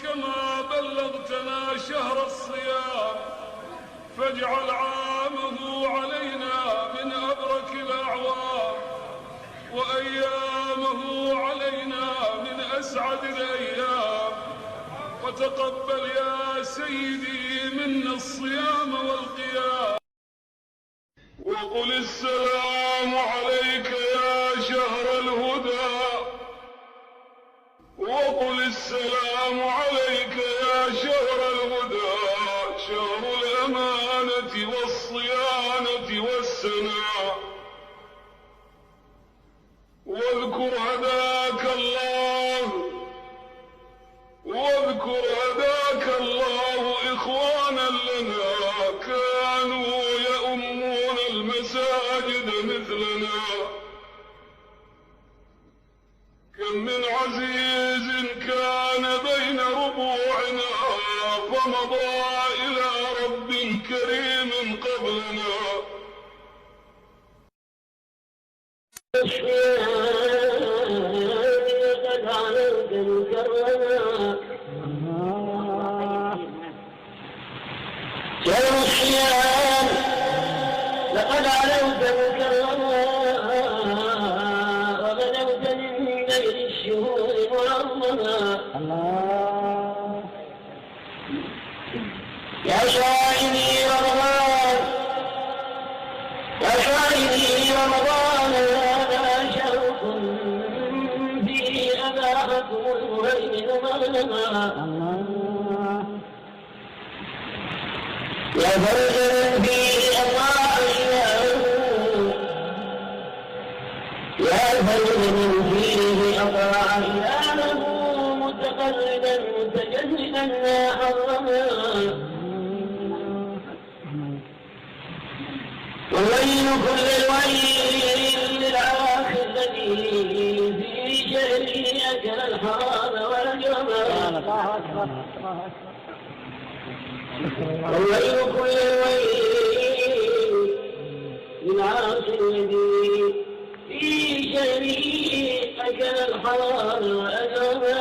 كما بلغتنا شهر الصيام فاجعل عامه علينا من أبرك الأعوام وأيامه علينا من أسعد الأيام، وتقبل يا سيدي منا الصيام والقيام. وقل السلام عليك يا شهر الهدى، وقل السلام عليك يا شهر الهدى، شهر الأمانة والصيانة والسناء. واذكر هداك الله، واذكر هداك الله إخوانا لنا كانوا يؤمون المساجد مثلنا. كم من عزيز كان بين ربوعنا فمضى إلى رب كريم قبلنا. قد عليك مكرما شهر الصيام، لقد عليك مكرما وبدوت من بين الشهور معظما. يا شاهدي رمضان، يا شاهدي رمضان، هذا شرف به أباحكم المهيمن مظلما. يا فرجا فيه أطاع إلهه، يا فرجا فيه أطاع إلهه، متقربا متجنبا ما حرما. والليل كل الويل للعواخر الذي في شهره أكل الحرام والجرما. والليل كل الويل للعواخر الذي في شهره أكل الحرام والجرما.